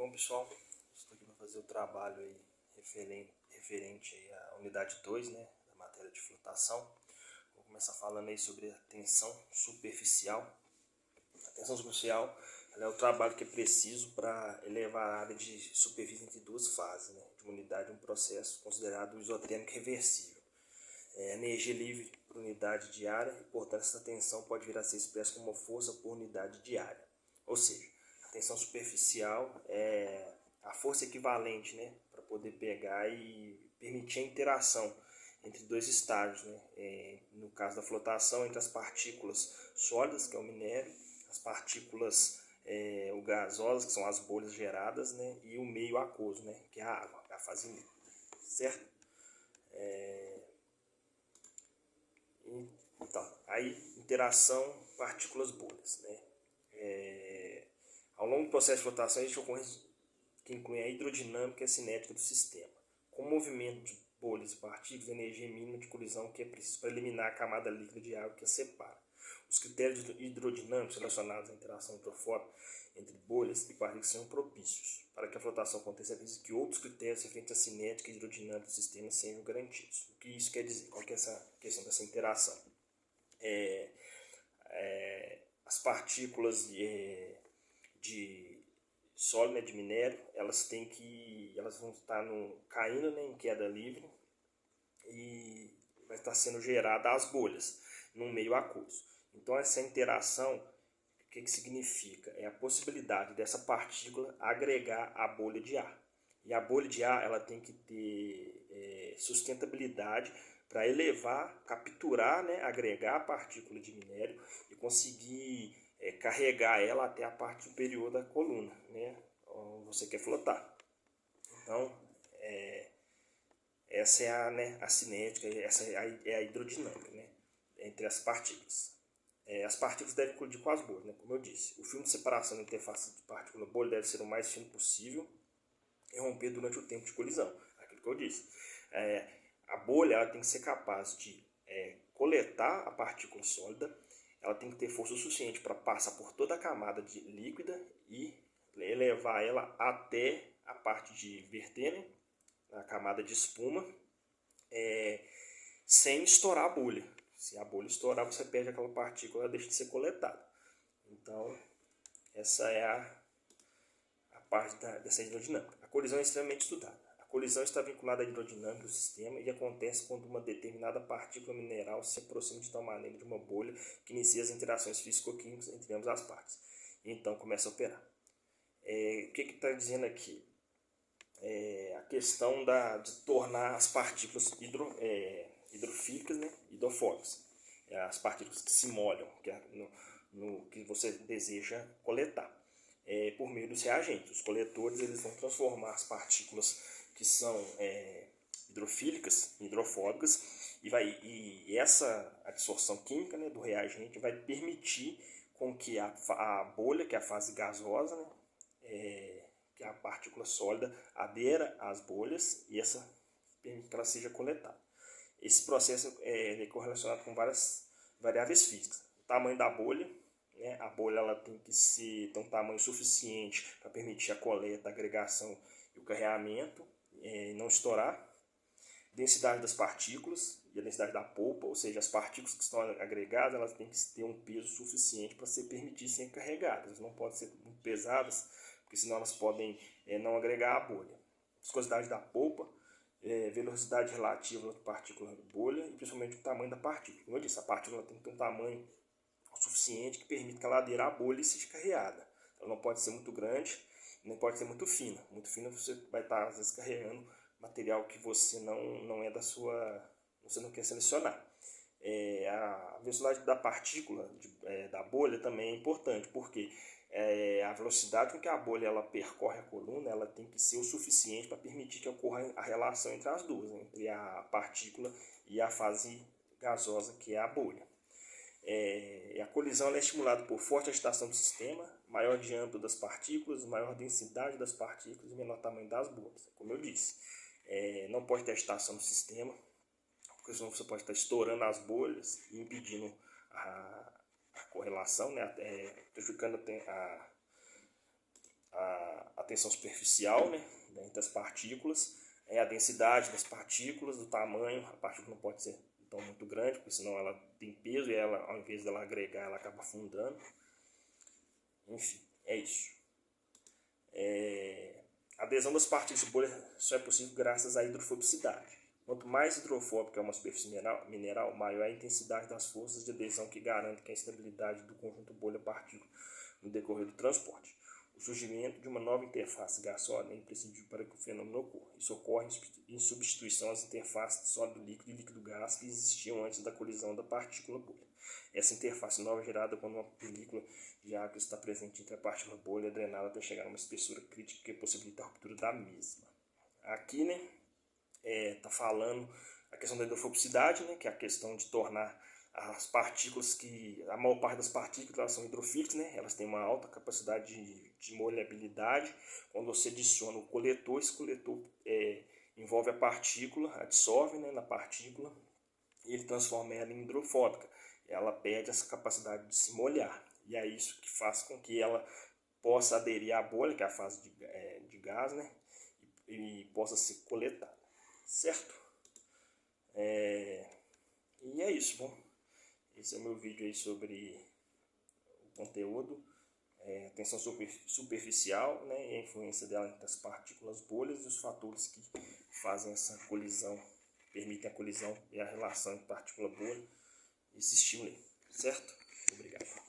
Bom, pessoal, estou aqui para fazer o trabalho aí referente aí à unidade 2, né, da matéria de flotação. Vou começar falando aí sobre a tensão superficial. A tensão superficial ela é o trabalho que é preciso para elevar a área de superfície entre duas fases, né, de uma unidade de um processo considerado isotérmico reversível. Energia livre por unidade de área e, portanto, essa tensão pode vir a ser expressa como força por unidade de área. Ou seja, a tensão superficial é a força equivalente, né, para poder pegar e permitir a interação entre dois estágios, né, no caso da flotação, entre as partículas sólidas, que é o minério, as partículas gasosas, que são as bolhas geradas, né, e o meio aquoso, né, que é a água, a fase líquida, certo? Então, aí interação partículas-bolhas, né? Ao longo do processo de flotação existe ocorrência que inclui a hidrodinâmica e a cinética do sistema. Com o movimento de bolhas e partículas, a energia mínima de colisão que é preciso para eliminar a camada líquida de água que as separa. Os critérios hidrodinâmicos relacionados à interação hidrofóbica entre bolhas e partículas são propícios para que a flotação aconteça, é preciso que outros critérios referentes à cinética e hidrodinâmica do sistema sejam garantidos. O que isso quer dizer? Qual que é essa questão dessa interação? As partículas de sólido, né, de minério, elas vão estar caindo, né, em queda livre e vai estar sendo gerada as bolhas num meio aquoso. Então essa interação, o que significa? É a possibilidade dessa partícula agregar a bolha de ar. E a bolha de ar ela tem que ter sustentabilidade para elevar, capturar, né, agregar a partícula de minério e conseguir carregar ela até a parte superior da coluna, né, onde você quer flotar. Então, essa é a cinética, essa é a hidrodinâmica, né, entre as partículas. As partículas devem colidir com as bolhas, né, como eu disse. O filme de separação da interface de partícula-bolha deve ser o mais fino possível e romper durante o tempo de colisão, aquilo que eu disse. A bolha ela tem que ser capaz de coletar a partícula sólida, ela tem que ter força suficiente para passar por toda a camada de líquida e elevar ela até a parte de verter, né, a camada de espuma, sem estourar a bolha. Se a bolha estourar, você perde aquela partícula, ela deixa de ser coletada. Então, essa é a parte dessa hidrodinâmica. A colisão é extremamente estudada. A colisão está vinculada à hidrodinâmica do sistema e acontece quando uma determinada partícula mineral se aproxima de tal maneira de uma bolha que inicia as interações físico-químicas entre ambas as partes. E então começa a operar. O que está dizendo aqui? A questão de tornar as partículas hidrofílicas, né, hidrofóbicas. As partículas que se molham, que é no que você deseja coletar. Por meio dos reagentes. Os coletores eles vão transformar as partículas que são hidrofílicas em hidrofóbicas e essa absorção química, né, do reagente vai permitir com que a bolha, que é a fase gasosa, né, que é a partícula sólida, adera às bolhas e essa permite que ela seja coletada. Esse processo é correlacionado com várias variáveis físicas. O tamanho da bolha, né, a bolha ela tem que ter um tamanho suficiente para permitir a coleta, a agregação e o carregamento, não estourar. Densidade das partículas e a densidade da polpa, ou seja, as partículas que estão agregadas elas têm que ter um peso suficiente para ser permitidas serem carregadas. Elas não podem ser muito pesadas, porque senão elas podem não agregar a bolha. Viscosidade da polpa, velocidade relativa da partícula da bolha e principalmente o tamanho da partícula. Como eu disse, a partícula tem que ter um tamanho suficiente que permita que ela adera à bolha e seja carregada. Ela não pode ser muito grande, nem pode ser muito fina. Muito fina você vai estar às vezes carregando material que você não é da sua, você não quer selecionar. A velocidade da partícula da bolha também é importante, porque a velocidade com que a bolha ela percorre a coluna ela tem que ser o suficiente para permitir que ocorra a relação entre as duas, né, entre a partícula e a fase gasosa que é a bolha. A colisão é estimulada por forte agitação do sistema, maior diâmetro das partículas, maior densidade das partículas e menor tamanho das bolhas, como eu disse. Não pode ter agitação no sistema, porque senão você pode estar estourando as bolhas e impedindo a correlação, né, prejudicando a tensão superficial, né, entre as partículas, a densidade das partículas, do tamanho. A partícula não pode ser tão muito grande, porque senão ela tem peso e ela, ao invés dela agregar, ela acaba afundando. Enfim, é isso. A adesão das partículas de bolha só é possível graças à hidrofobicidade. Quanto mais hidrofóbica é uma superfície mineral, maior é a intensidade das forças de adesão que garantem a estabilidade do conjunto bolha-partícula no decorrer do transporte. O surgimento de uma nova interface gasosa é imprescindível para que o fenômeno ocorra. Isso ocorre em substituição às interfaces de sólido-líquido e líquido-gás que existiam antes da colisão da partícula-bolha. Essa interface nova é gerada quando uma película de água está presente entre a partícula-bolha e é drenada até chegar a uma espessura crítica que possibilita a ruptura da mesma. Aqui, né, tá falando a questão da hidrofobicidade, né, que é a questão de tornar as partículas, que a maior parte das partículas elas são hidrofílicas, né, elas têm uma alta capacidade de molhabilidade. Quando você adiciona o coletor, esse coletor envolve a partícula, absorve, né, na partícula, e ele transforma ela em hidrofóbica. Ela perde essa capacidade de se molhar, e é isso que faz com que ela possa aderir à bolha, que é a fase de gás, né, e possa ser coletada, certo? E é isso, bom. Esse é o meu vídeo aí sobre o conteúdo, tensão superficial, né, e a influência dela entre as partículas bolhas e os fatores que fazem essa colisão, permitem a colisão e a relação entre partícula bolha e esse estímulo aí, certo? Obrigado.